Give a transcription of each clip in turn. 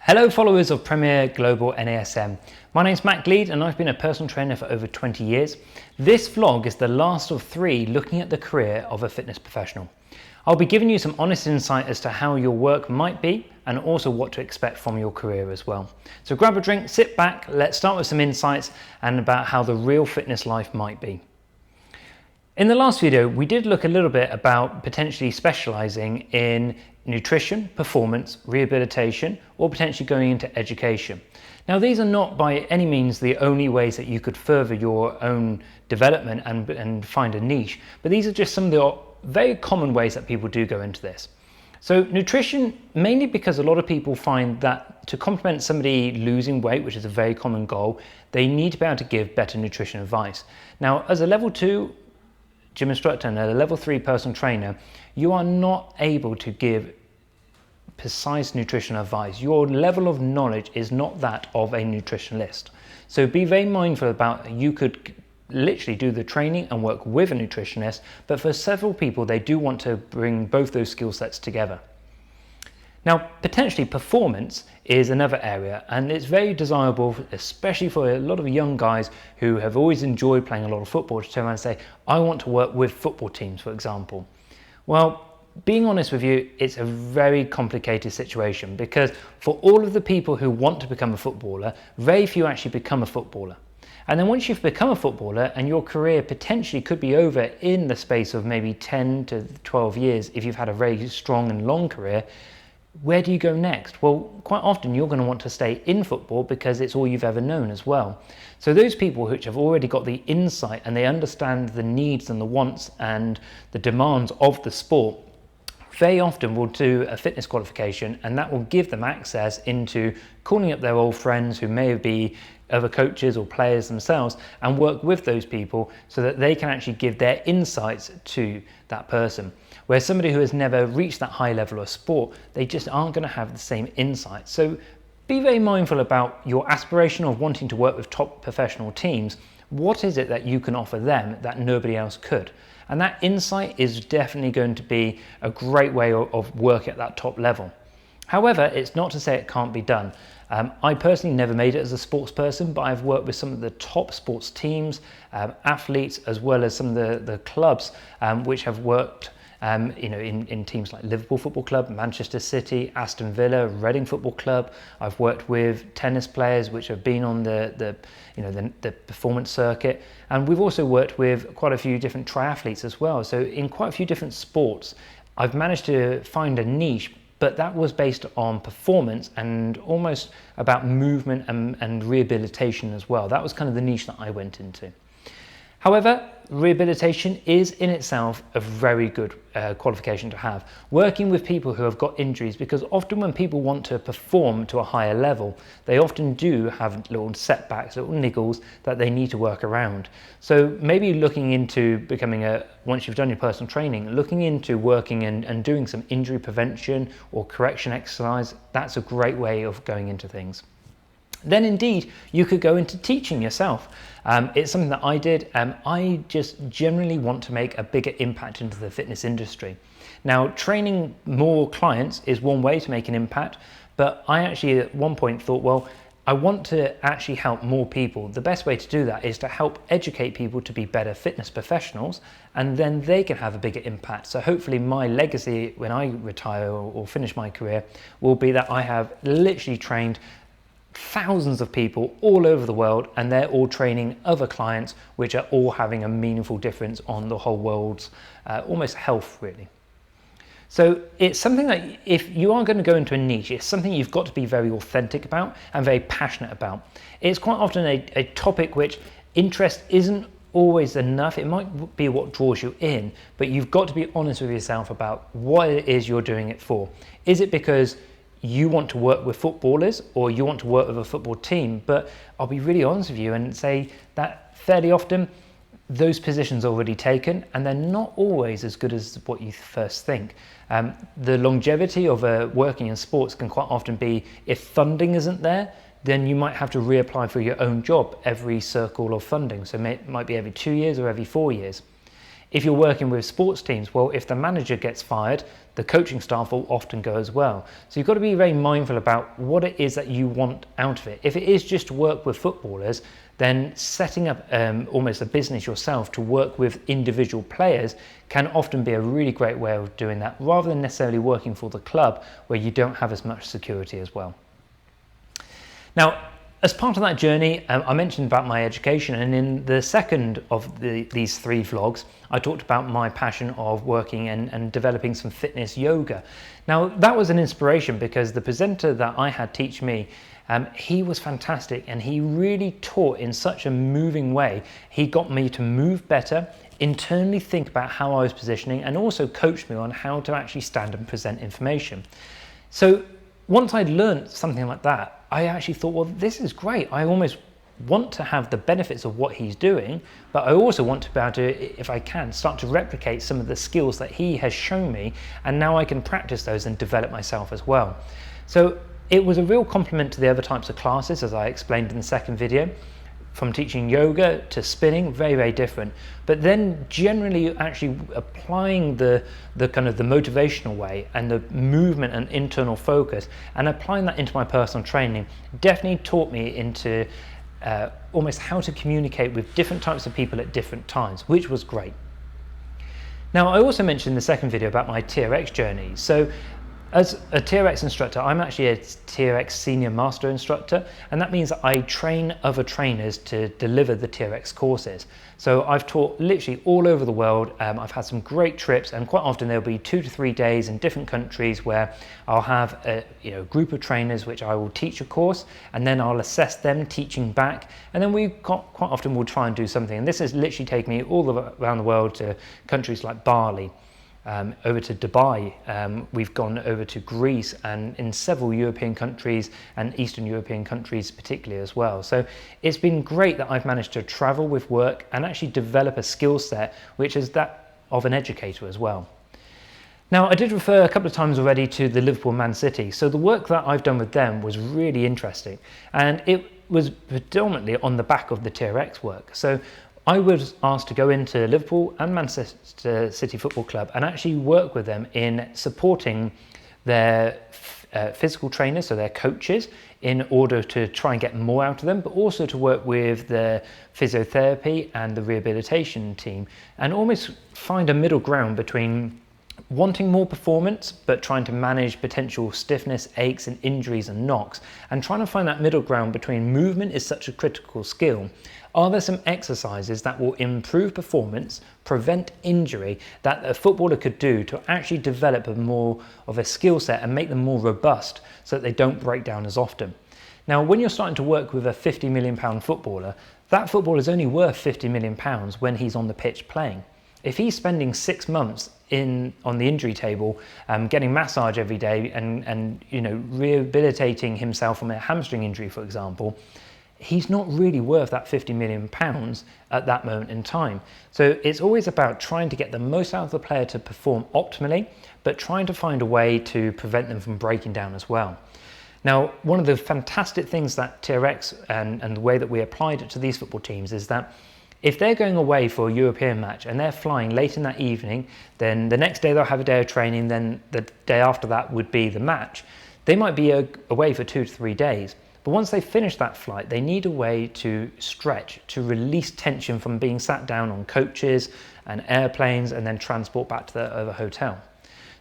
Hello followers of Premier Global NASM. My name's Matt Gleed and I've been a personal trainer for over 20 years. This vlog is the last of 3 looking at the career of a fitness professional. I'll be giving you some honest insight as to how your work might be and also what to expect from your career as well. So grab a drink, sit back, let's start with some insights and about how the real fitness life might be. In the last video, we did look a little bit about potentially specializing in nutrition, performance, rehabilitation, or potentially going into education. Now, these are not by any means the only ways that you could further your own development and find a niche, but these are just some of the very common ways that people do go into this. So nutrition, mainly because a lot of people find that to complement somebody losing weight, which is a very common goal, they need to be able to give better nutrition advice. Now, as a level 2 gym instructor and a level 3 personal trainer, you are not able to give precise nutrition advice. Your level of knowledge is not that of a nutritionist. So be very mindful about, you could literally do the training and work with a nutritionist, but for several people, they do want to bring both those skill sets together. Now, potentially performance is another area, and it's very desirable, especially for a lot of young guys who have always enjoyed playing a lot of football, to turn around and say, I want to work with football teams, for example. Well, being honest with you, it's a very complicated situation, because for all of the people who want to become a footballer, very few actually become a footballer. And then once you've become a footballer and your career potentially could be over in the space of maybe 10 to 12 years, if you've had a very strong and long career, where do you go next? Well, quite often you're going to want to stay in football because it's all you've ever known as well. So those people which have already got the insight and they understand the needs and the wants and the demands of the sport, very often will do a fitness qualification, and that will give them access into calling up their old friends who may be other coaches or players themselves and work with those people so that they can actually give their insights to that person. Where somebody who has never reached that high level of sport, they just aren't going to have the same insight. So be very mindful about your aspiration of wanting to work with top professional teams. What is it that you can offer them that nobody else could? And that insight is definitely going to be a great way of work at that top level. However, it's not to say it can't be done. I personally never made it as a sports person, but I've worked with some of the top sports teams, athletes, as well as some of the clubs which have worked in teams like Liverpool Football Club, Manchester City, Aston Villa, Reading Football Club. I've worked with tennis players which have been on the performance circuit, and we've also worked with quite a few different triathletes as well. So in quite a few different sports, I've managed to find a niche, but that was based on performance and almost about movement and rehabilitation as well. That was kind of the niche that I went into. However, rehabilitation is in itself a very good qualification to have. Working with people who have got injuries, because often when people want to perform to a higher level, they often do have little setbacks, little niggles that they need to work around. So maybe looking into becoming once you've done your personal training, looking into working and doing some injury prevention or correction exercise, that's a great way of going into things. Then indeed, you could go into teaching yourself. It's something that I did. I just generally want to make a bigger impact into the fitness industry. Now, training more clients is one way to make an impact, but I actually at one point thought, well, I want to actually help more people. The best way to do that is to help educate people to be better fitness professionals, and then they can have a bigger impact. So hopefully my legacy when I retire or finish my career will be that I have literally trained thousands of people all over the world, and they're all training other clients which are all having a meaningful difference on the whole world's almost health, really. So it's something that if you are going to go into a niche, it's something you've got to be very authentic about and very passionate about. It's quite often a topic which interest isn't always enough. It might be what draws you in, but you've got to be honest with yourself about what it is you're doing it for. Is it because you want to work with footballers or you want to work with a football team? But I'll be really honest with you and say that fairly often those positions are already taken, and they're not always as good as what you first think. The longevity of working in sports can quite often be, if funding isn't there, then you might have to reapply for your own job every circle of funding. So it might be every 2 years or every 4 years. If you're working with sports teams, well, if the manager gets fired, the coaching staff will often go as well. So you've got to be very mindful about what it is that you want out of it. If it is just to work with footballers, then setting up almost a business yourself to work with individual players can often be a really great way of doing that, rather than necessarily working for the club where you don't have as much security as well. Now, as part of that journey, I mentioned about my education, and in the second of these 3 vlogs, I talked about my passion of working and developing some fitness yoga. Now, that was an inspiration because the presenter that I had teach me, he was fantastic, and he really taught in such a moving way. He got me to move better, internally think about how I was positioning, and also coached me on how to actually stand and present information. So once I'd learned something like that, I actually thought, well, this is great. I almost want to have the benefits of what he's doing, but I also want to be able to, if I can, start to replicate some of the skills that he has shown me, and now I can practice those and develop myself as well. So it was a real complement to the other types of classes, as I explained in the second video. From teaching yoga to spinning, very, very different. But then generally actually applying the kind of the motivational way and the movement and internal focus, and applying that into my personal training definitely taught me into almost how to communicate with different types of people at different times, which was great. Now, I also mentioned in the second video about my TRX journey. So as a TRX instructor, I'm actually a TRX Senior Master Instructor, and that means that I train other trainers to deliver the TRX courses. So I've taught literally all over the world. I've had some great trips, and quite often there'll be 2 to 3 days in different countries where I'll have a group of trainers which I will teach a course, and then I'll assess them teaching back, and then we quite often will try and do something. And this has literally taken me all around the world to countries like Bali, over to Dubai, we've gone over to Greece, and in several European countries and Eastern European countries particularly as well. So it's been great that I've managed to travel with work and actually develop a skill set which is that of an educator as well. Now, I did refer a couple of times already to the Liverpool Man City. So the work that I've done with them was really interesting, and it was predominantly on the back of the TRX work. So I was asked to go into Liverpool and Manchester City Football Club and actually work with them in supporting their physical trainers, so their coaches, in order to try and get more out of them, but also to work with the physiotherapy and the rehabilitation team, and almost find a middle ground between wanting more performance but trying to manage potential stiffness, aches and injuries and knocks, and trying to find that middle ground between movement is such a critical skill. Are there some exercises that will improve performance, prevent injury, that a footballer could do to actually develop more of a skill set and make them more robust so that they don't break down as often? Now, when you're starting to work with a £50 million footballer, that footballer is only worth £50 million when he's on the pitch playing. If he's spending 6 months on the injury table, getting massage every day and rehabilitating himself from a hamstring injury, for example, he's not really worth that £50 million at that moment in time. So it's always about trying to get the most out of the player to perform optimally, but trying to find a way to prevent them from breaking down as well. Now, one of the fantastic things that TRX and the way that we applied it to these football teams is that if they're going away for a European match and they're flying late in that evening, then the next day they'll have a day of training, then the day after that would be the match. They might be away for 2 to 3 days. But once they finish that flight, they need a way to stretch, to release tension from being sat down on coaches and airplanes and then transport back to the hotel.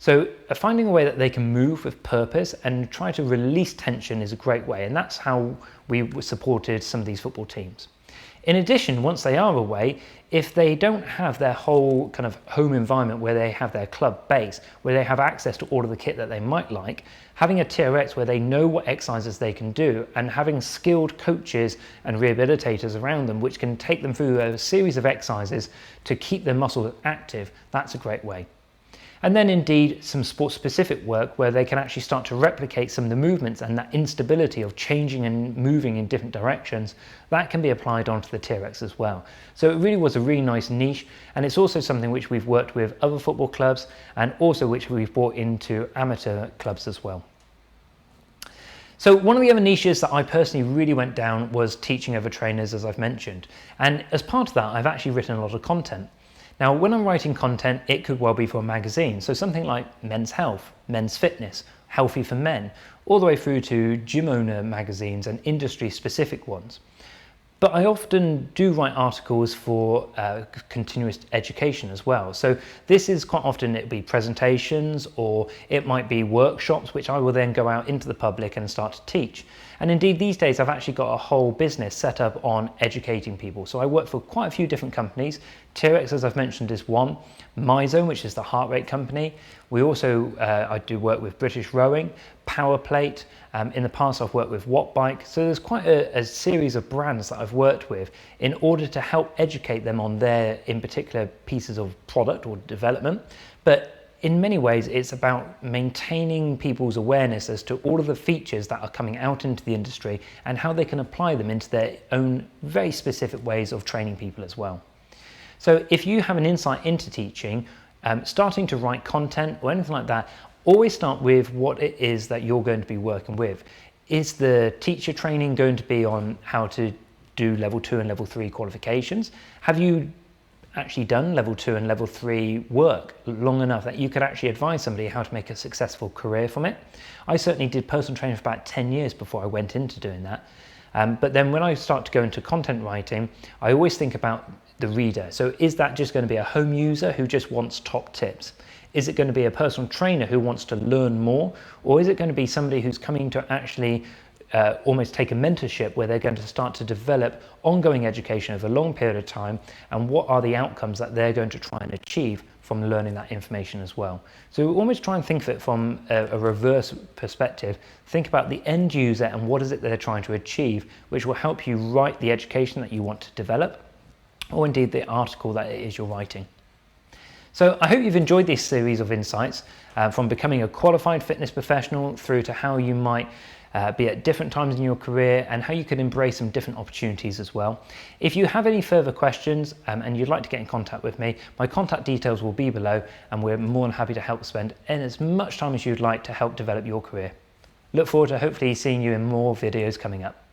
So finding a way that they can move with purpose and try to release tension is a great way, and that's how we supported some of these football teams. In addition, once they are away, if they don't have their whole kind of home environment where they have their club base, where they have access to all of the kit that they might like, having a TRX where they know what exercises they can do and having skilled coaches and rehabilitators around them which can take them through a series of exercises to keep their muscles active, that's a great way. And then indeed some sport specific work where they can actually start to replicate some of the movements and that instability of changing and moving in different directions, that can be applied onto the TRX as well. So it really was a really nice niche, and it's also something which we've worked with other football clubs and also which we've brought into amateur clubs as well. So one of the other niches that I personally really went down was teaching other trainers, as I've mentioned. And as part of that, I've actually written a lot of content. Now, when I'm writing content, it could well be for a magazine. So something like Men's Health, Men's Fitness, Healthy for Men, all the way through to gym owner magazines and industry specific ones. But I often do write articles for continuous education as well. So this is quite often, it'll be presentations, or it might be workshops, which I will then go out into the public and start to teach. And indeed, these days, I've actually got a whole business set up on educating people. So I work for quite a few different companies. T-Rex, as I've mentioned, is one. MyZone, which is the heart rate company. We also, I do work with British Rowing, Powerplate. In the past, I've worked with Wattbike. So there's quite a series of brands that I've worked with in order to help educate them on their, in particular, pieces of product or development. But in many ways, it's about maintaining people's awareness as to all of the features that are coming out into the industry and how they can apply them into their own very specific ways of training people as well. So if you have an insight into teaching, starting to write content or anything like that, always start with what it is that you're going to be working with. Is the teacher training going to be on how to do level 2 and level 3 qualifications? Have you actually done level 2 and level 3 work long enough that you could actually advise somebody how to make a successful career from it? I certainly did personal training for about 10 years before I went into doing that. But then when I start to go into content writing, I always think about the reader. So is that just going to be a home user who just wants top tips? Is it going to be a personal trainer who wants to learn more? Or is it going to be somebody who's coming to actually almost take a mentorship where they're going to start to develop ongoing education over a long period of time, and what are the outcomes that they're going to try and achieve from learning that information as well? So we almost try and think of it from a reverse perspective. Think about the end user and what is it they're trying to achieve, which will help you write the education that you want to develop, or indeed the article that it is you're writing. So I hope you've enjoyed this series of insights from becoming a qualified fitness professional through to how you might be at different times in your career and how you can embrace some different opportunities as well. If you have any further questions and you'd like to get in contact with me, my contact details will be below, and we're more than happy to help spend as much time as you'd like to help develop your career. Look forward to hopefully seeing you in more videos coming up.